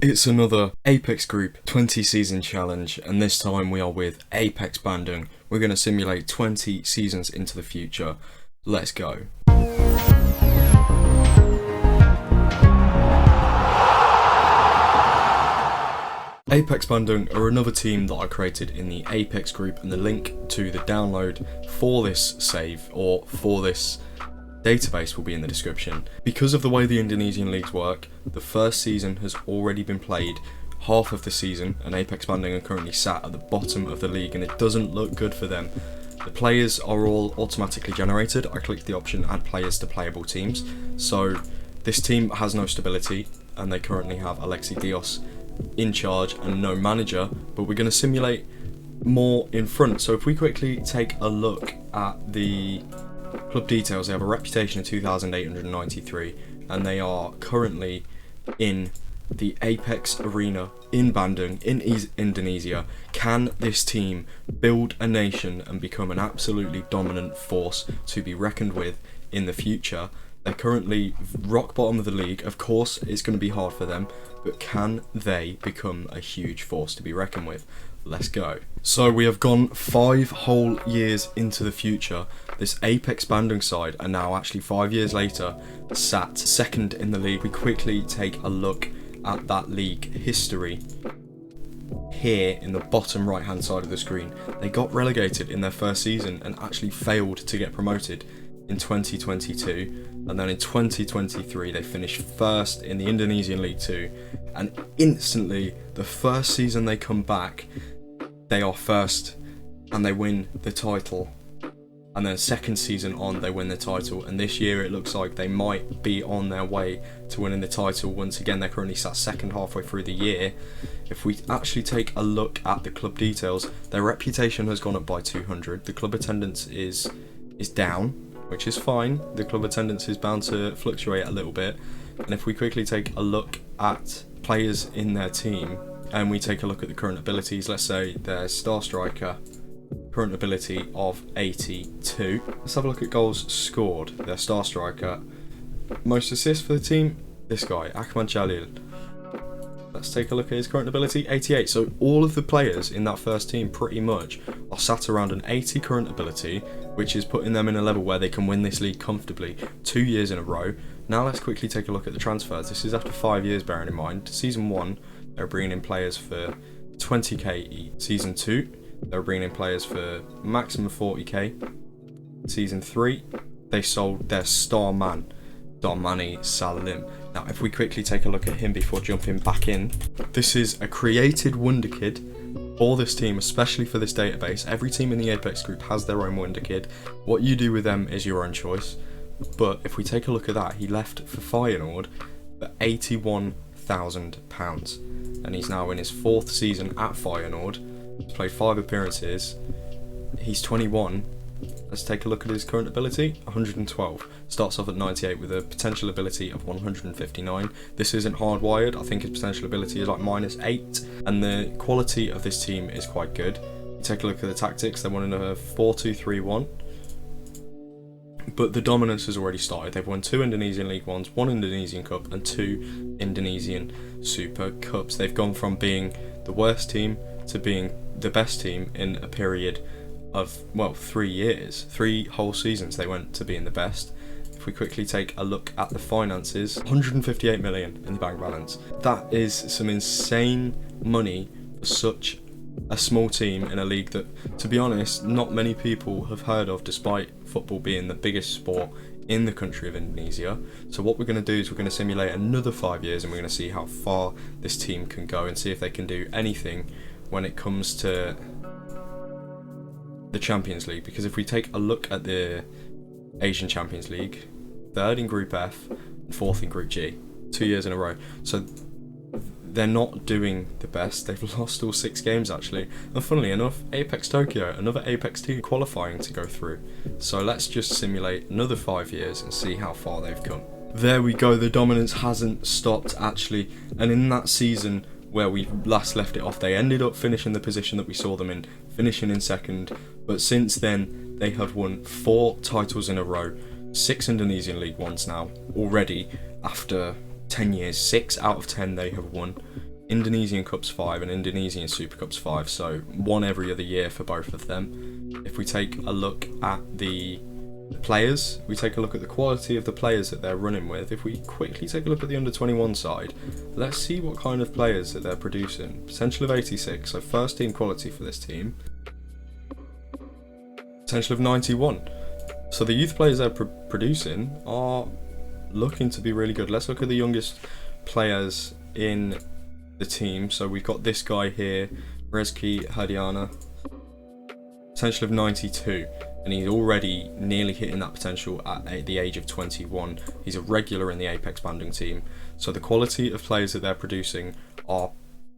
It's another Apex Group 20 season challenge, and this time we are with Apex Bandung. We're going to simulate 20 seasons into the future. Let's go. Apex Bandung are another team that I created in the Apex Group, and the link to the download for this save or for this database will be in the description. Because of the way the Indonesian leagues work, the first season has already been played, half of the season, and Apex Bandung are currently sat at the bottom of the league, and it doesn't look good for them. The players are all automatically generated. I clicked the option add players to playable teams, so this team has no stability, and they currently have Alexi Dios in charge and no manager, but we're going to simulate more in front. So if we quickly take a look at the club details, they have a reputation of 2,893 and they are currently in the Apex Arena in Bandung in Indonesia. Can this team build a nation and become an absolutely dominant force to be reckoned with in the future? They're currently rock bottom of the league. Of course, it's going to be hard for them, but can they become a huge force to be reckoned with? Let's go. So we have gone 5 whole years into the future. This Apex Bandung side are now actually 5 years later sat second in the league. We quickly take a look at that league history here in the bottom right hand side of the screen. They got relegated in their first season and actually failed to get promoted in 2022, and then in 2023 they finished first in the Indonesian League 2, and instantly the first season they come back they are first and they win the title, and then second season on they win the title, and this year it looks like they might be on their way to winning the title once again. They're currently sat second halfway through the year. If we actually take a look at the club details, their reputation has gone up by 200. The club attendance is down, which is fine. The club attendance is bound to fluctuate a little bit. And if we quickly take a look at players in their team and we take a look at the current abilities, let's say their star striker, current ability of 82. Let's have a look at goals scored. Their star striker, most assists for the team, this guy, Ahmad Jalil. Let's take a look at his current ability, 88. So all of the players in that first team pretty much are sat around an 80 current ability, which is putting them in a level where they can win this league comfortably 2 years in a row. Now let's quickly take a look at the transfers. This is after 5 years, bearing in mind. Season 1, they're bringing in players for 20k each. Season 2, they're bringing in players for maximum 40k. Season 3, they sold their star man, Domani Salim. Now if we quickly take a look at him before jumping back in, this is a created wonder kid for this team, especially for this database. Every team in the Apex Group has their own wonder kid. What you do with them is your own choice, but if we take a look at that, he left for Feyenoord for £81,000 and he's now in his 4th season at Feyenoord. He's played 5 appearances, he's 21. Let's take a look at his current ability, 112. Starts off at 98 with a potential ability of 159. This isn't hardwired. I think his potential ability is like -8, and the quality of this team is quite good. You take a look at the tactics, they're running a 4-2-3-1. But the dominance has already started. They've won 2 Indonesian League 1s, 1 Indonesian Cup and 2 Indonesian Super Cups. They've gone from being the worst team to being the best team in a period of, well, 3 years. 3 whole seasons they went to being the best. If we quickly take a look at the finances, 158 million in the bank balance. That is some insane money for such a small team in a league that, to be honest, not many people have heard of, despite football being the biggest sport in the country of Indonesia. So what we're going to do is we're going to simulate another 5 years, and we're going to see how far this team can go and see if they can do anything when it comes to the Champions League. Because if we take a look at the Asian Champions League, 3rd in Group F and 4th in Group G, 2 years in a row. So they're not doing the best. They've lost all 6 games actually. And funnily enough, Apex Tokyo, another Apex team qualifying to go through. So let's just simulate another 5 years and see how far they've come. There we go, the dominance hasn't stopped actually. And in that season where we last left it off, they ended up finishing the position that we saw them in, finishing in 2nd. But since then, they have won 4 titles in a row, 6 Indonesian League 1s now already after 10 years. 6 out of 10 they have won. Indonesian Cups 5 and Indonesian Super Cups 5, so one every other year for both of them. If we take a look at the players, we take a look at the quality of the players that they're running with. If we quickly take a look at the under-21 side, let's see what kind of players that they're producing. Potential of 86, so first team quality for this team. Potential of 91. So the youth players they're producing are looking to be really good. Let's look at the youngest players in the team. So we've got this guy here, Rezki Herdiana, potential of 92. And he's already nearly hitting that potential at the age of 21. He's a regular in the Apex Bandung team. So the quality of players that they're producing are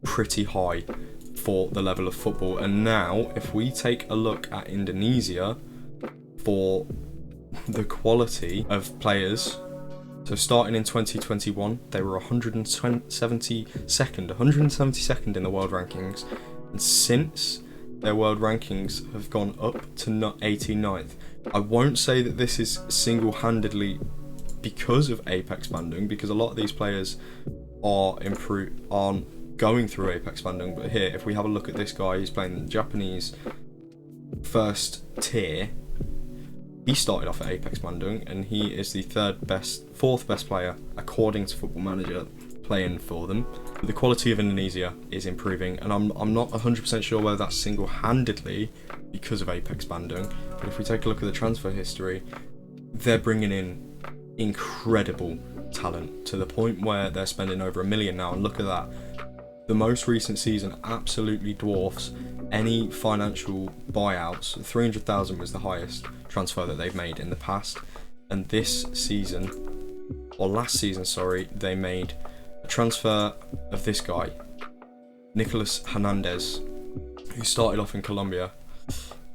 pretty high for the level of football. And now, if we take a look at Indonesia for the quality of players, so starting in 2021, they were 172nd in the world rankings. And since their world rankings have gone up to 89th. I won't say that this is single-handedly because of Apex Bandung, because a lot of these players are going through Apex Bandung. But here, if we have a look at this guy, he's playing the Japanese first tier. He started off at Apex Bandung, and he is the fourth best player according to Football Manager playing for them. The quality of Indonesia is improving, and I'm not 100% sure whether that's single-handedly because of Apex Bandung, but if we take a look at the transfer history, they're bringing in incredible talent to the point where they're spending over $1 million now, and look at that. The most recent season absolutely dwarfs any financial buyouts. 300,000 was the highest transfer that they've made in the past, and this season, or last season, sorry, they made transfer of this guy, Nicolas Hernandez, who started off in Colombia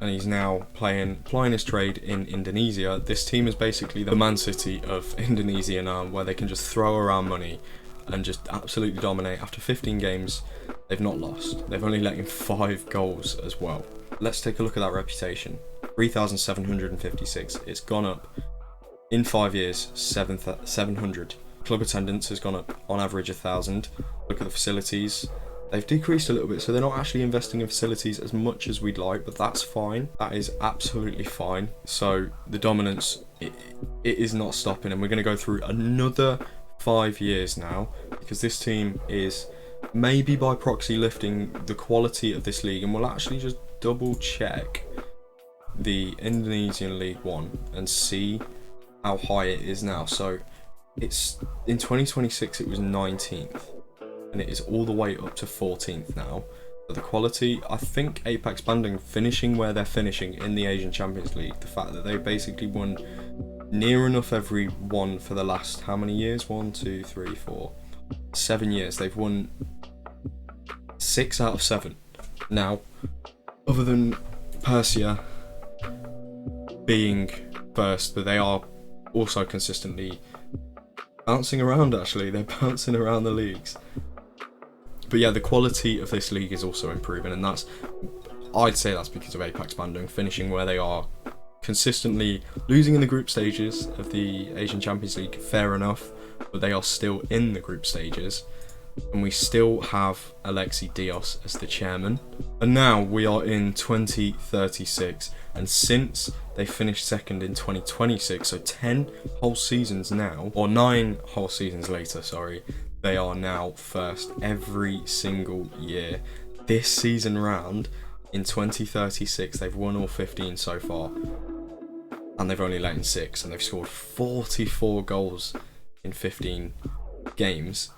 and he's now plying his trade in Indonesia. This team is basically the Man City of Indonesia now, where they can just throw around money and just absolutely dominate. After 15 games, they've not lost. They've only let in 5 goals as well. Let's take a look at that reputation. 3,756. It's gone up in 5 years, 700. Club attendance has gone up on average 1,000. Look at the facilities. They've decreased a little bit, so they're not actually investing in facilities as much as we'd like, but that's fine. That is absolutely fine. So the dominance, it is not stopping, and we're going to go through another 5 years now, because this team is maybe by proxy lifting the quality of this league, and we'll actually just double check the Indonesian League 1 and see how high it is now. So it's in 2026 it was 19th, and it is all the way up to 14th now. But the quality, I think Apex Bandung finishing where they're finishing in the Asian Champions League, the fact that they basically won near enough every one for the last how many years? 1, 2, 3, 4, 7 years. They've won 6 out of 7. Now, other than Persia being first, but they are also consistently bouncing around. Actually, they're bouncing around the leagues. But yeah, the quality of this league is also improving, and I'd say that's because of Apex Bandung finishing where they are, consistently losing in the group stages of the Asian Champions League. Fair enough, but they are still in the group stages, and we still have Alexi Dios as the chairman. And now we are in 2036, and since they finished second in 2026, so 10 whole seasons now, or 9 whole seasons later, sorry, they are now first every single year. This season round, in 2036, they've won all 15 so far, and they've only let in 6, and they've scored 44 goals in 15 games.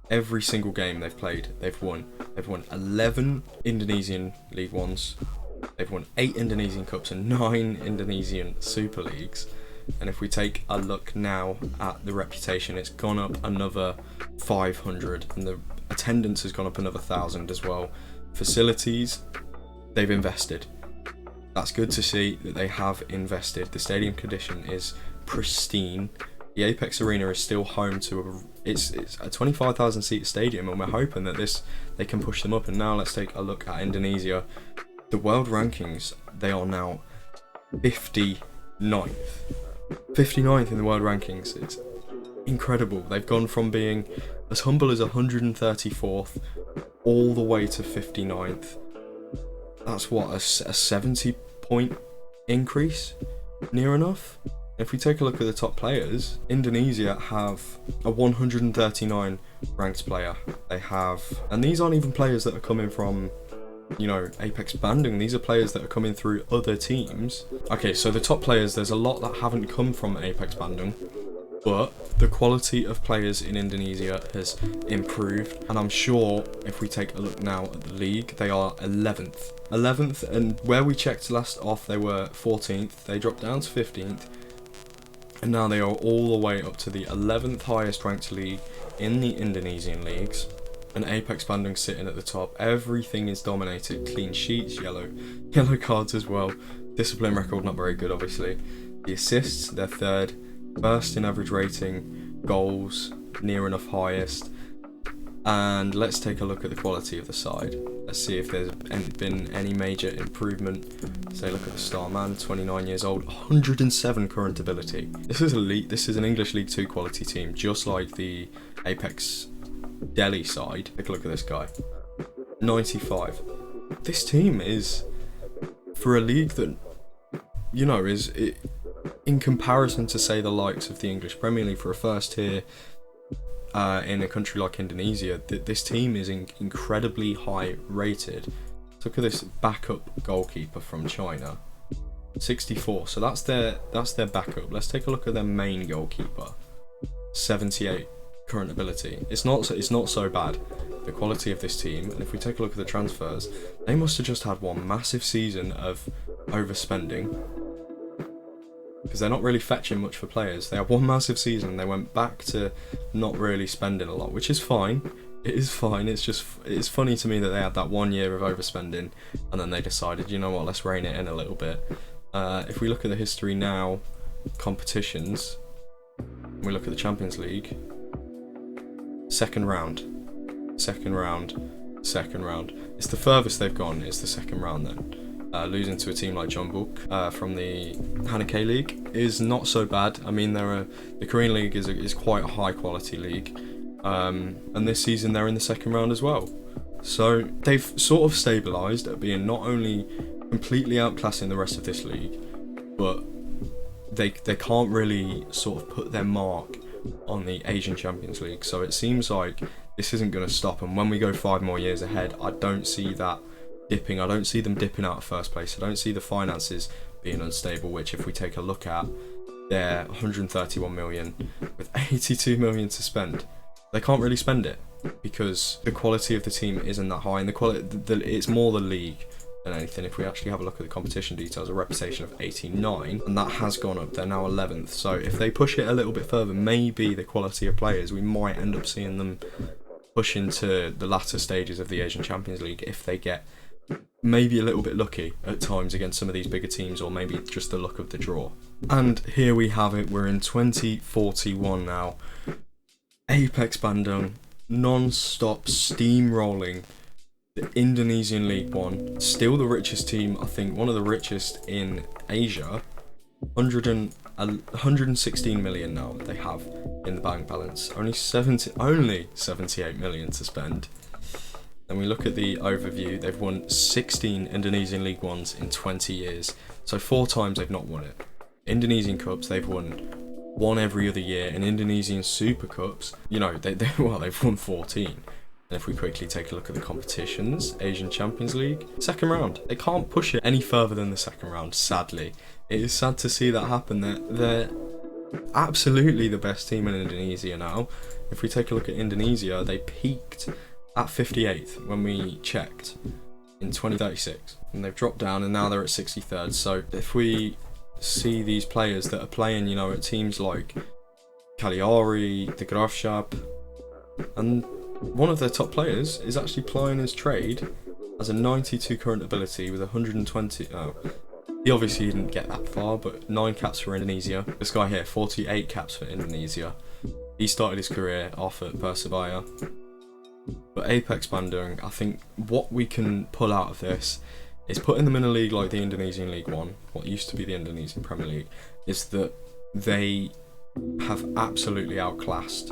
Every single game they've played, they've won. They've won 11 Indonesian League 1s. They've won 8 Indonesian Cups and 9 Indonesian Super Leagues. And if we take a look now at the reputation, it's gone up another 500, and the attendance has gone up another 1,000 as well. Facilities, they've invested. That's good to see that they have invested. The stadium condition is pristine. The Apex Arena is still home to it's a 25,000 seat stadium, and we're hoping that they can push them up. And now let's take a look at Indonesia. The world rankings, they are now 59th in the world rankings. It's incredible. They've gone from being as humble as 134th all the way to 59th. That's what, a 70 point increase, near enough. If we take a look at the top players, Indonesia have a 139 ranked player. They have, and these aren't even players that are coming from, you know, Apex Bandung. These are players that are coming through other teams. Okay, so the top players, there's a lot that haven't come from Apex Bandung, but the quality of players in Indonesia has improved, and I'm sure if we take a look now at the league, they are 11th, and where we checked last off, they were 14th. They dropped down to 15th, and now they are all the way up to the 11th highest ranked league in the Indonesian leagues. And Apex Bandung sitting at the top. Everything is dominated. Clean sheets, yellow cards as well. Discipline record not very good, obviously. The assists, they're third. First in average rating. Goals, near enough highest. And let's take a look at the quality of the side. Let's see if there's been any major improvement. Say, look at the star man, 29 years old, 107 current ability. This is elite. This is an English League 2 quality team, just like the Apex Delhi side. Take a look at this guy, 95. This team is, for a league that, you know, in comparison to, say, the likes of the English Premier League, for a first tier in a country like Indonesia, this team is incredibly high rated. Look at this backup goalkeeper from China, 64. So that's their backup. Let's take a look at their main goalkeeper, 78 current ability. It's not so bad, the quality of this team. And if we take a look at the transfers, they must have just had one massive season of overspending, because they're not really fetching much for players. They had one massive season and they went back to not really spending a lot, which is fine. It is fine. It's funny to me that they had that 1 year of overspending and then they decided, you know what, let's rein it in a little bit. If we look at the history now, competitions, we look at the Champions League, second round. It's the furthest they've gone, is the second round then. Losing to a team like Jeonbuk from the Hanake League is not so bad. I mean, the Korean League is quite a high quality league, and this season they're in the second round as well. So they've sort of stabilised at being not only completely outclassing the rest of this league, but they can't really sort of put their mark on the Asian Champions League. So it seems like this isn't going to stop, and when we go 5 more years ahead, I don't see that dipping. I don't see them dipping out of first place. I don't see the finances being unstable, which if we take a look at, they're 131 million with 82 million to spend. They can't really spend it because the quality of the team isn't that high, and it's more the league than anything. If we actually have a look at the competition details, a reputation of 89, and that has gone up. They're now 11th. So if they push it a little bit further, maybe the quality of players, we might end up seeing them push into the latter stages of the Asian Champions League if they get maybe a little bit lucky at times against some of these bigger teams, or maybe just the luck of the draw. And here we have it. We're in 2041 now. Apex Bandung non-stop steamrolling the Indonesian League 1. Still the richest team, I think, one of the richest in Asia. 116 million now they have in the bank balance. Only 78 million to spend. Then we look at the overview. They've won 16 Indonesian League 1s in 20 years. So 4 times they've not won it. Indonesian Cups, they've won 1 every other year. And Indonesian Super Cups, you know, they've won 14. And if we quickly take a look at the competitions, Asian Champions League, second round. They can't push it any further than the second round, sadly. It is sad to see that happen. They're absolutely the best team in Indonesia now. If we take a look at Indonesia, they peaked at 58th when we checked in 2036, and they've dropped down and now they're at 63rd. So if we see these players that are playing, you know, at teams like Cagliari, the Graafschap, and one of their top players is actually playing his trade as a 92 current ability with 120. He obviously didn't get that far, but 9 caps for Indonesia. This guy here, 48 caps for Indonesia. He started his career off at Persebaya. But Apex Bandung, I think what we can pull out of this is putting them in a league like the Indonesian League 1, what used to be the Indonesian Premier League, is that they have absolutely outclassed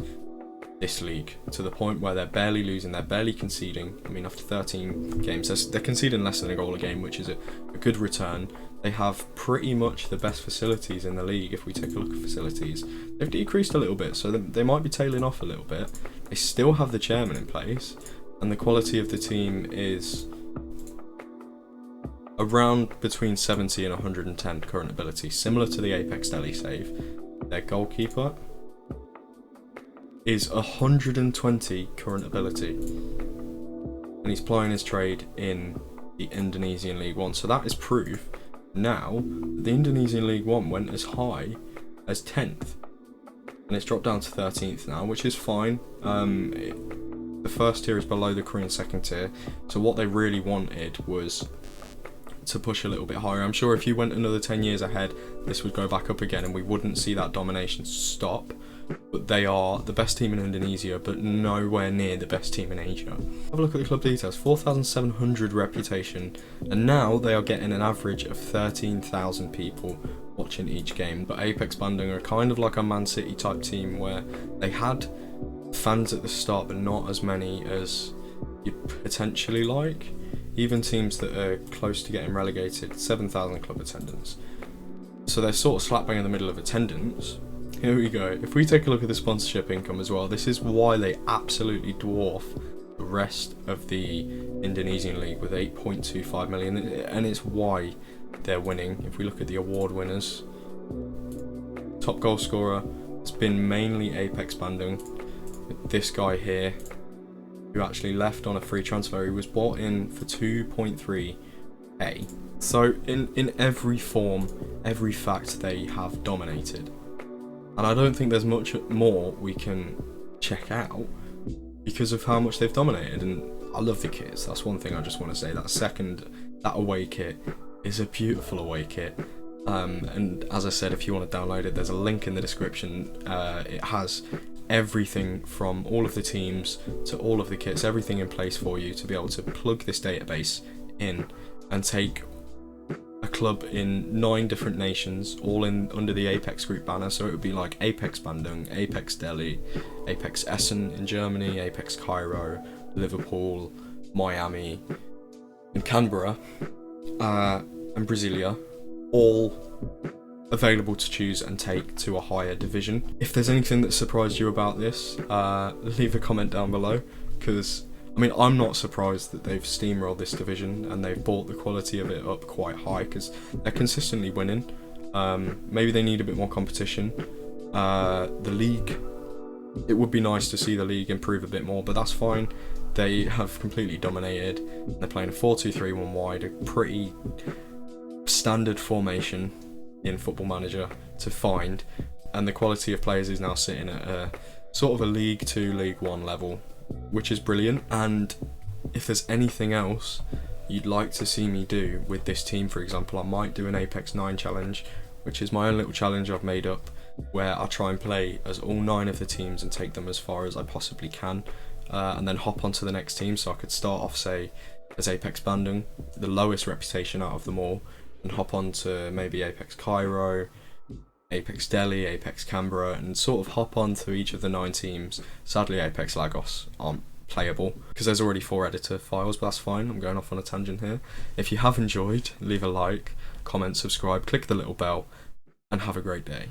this league to the point where they're barely losing, they're barely conceding. I mean, after 13 games, they're conceding less than a goal a game, which is a good return. They have pretty much the best facilities in the league. If we take a look at facilities, they've decreased a little bit, so they might be tailing off a little bit. They still have the chairman in place, and the quality of the team is around between 70 and 110 current ability, similar to the Apex Delhi save. Their goalkeeper is 120 current ability, and he's plying his trade in the Indonesian League 1, so that is proof now that the Indonesian League 1 went as high as 10th, and it's dropped down to 13th now, which is fine. The first tier is below the Korean second tier, so what they really wanted was to push a little bit higher. I'm sure if you went another 10 years ahead, this would go back up again and we wouldn't see that domination stop. But they are the best team in Indonesia, but nowhere near the best team in Asia. Have a look at the club details. 4,700 reputation, and now they are getting an average of 13,000 people watching each game. But Apex Bandung are kind of like a Man City type team where they had fans at the start, but not as many as you'd potentially like. Even teams that are close to getting relegated, 7,000 club attendance. So they're sort of slap bang in the middle of attendance. Here we go. If we take a look at the sponsorship income as well, this is why they absolutely dwarf the rest of the Indonesian league with 8.25 million, and it's why they're winning. If we look at the award winners, top goal scorer has been mainly Apex Bandung. This guy here, who actually left on a free transfer, he was bought in for 2.3k. So in every form, every fact, they have dominated. And I don't think there's much more we can check out because of how much they've dominated. And I love the kits. That's one thing I just want to say. That away kit is a beautiful away kit. And as I said, if you want to download it, there's a link in the description. It has everything from all of the teams to all of the kits, everything in place for you to be able to plug this database in and take a club in 9 different nations, all in under the Apex Group banner. So it would be like Apex Bandung, Apex Delhi, Apex Essen in Germany, Apex Cairo, Liverpool, Miami, and Canberra, and Brasilia, all available to choose and take to a higher division. If there's anything that surprised you about this, leave a comment down below, because I mean, I'm not surprised that they've steamrolled this division and they've brought the quality of it up quite high, because they're consistently winning. Maybe they need a bit more competition. The league, it would be nice to see the league improve a bit more, but that's fine. They have completely dominated. They're playing a 4-2-3-1 wide, a pretty standard formation in Football Manager to find, and the quality of players is now sitting at a sort of a League 2, League 1 level, which is brilliant. And if there's anything else you'd like to see me do with this team, for example, I might do an Apex 9 challenge, which is my own little challenge I've made up, where I try and play as all 9 of the teams and take them as far as I possibly can, and then hop onto the next team. So I could start off, say, as Apex Bandung, the lowest reputation out of them all, and hop on to maybe Apex Cairo, Apex Delhi, Apex Canberra, and sort of hop on to each of the 9 teams. Sadly, Apex Lagos aren't playable because there's already 4 editor files, but that's fine. I'm going off on a tangent here. If you have enjoyed, leave a like, comment, subscribe, click the little bell, and have a great day.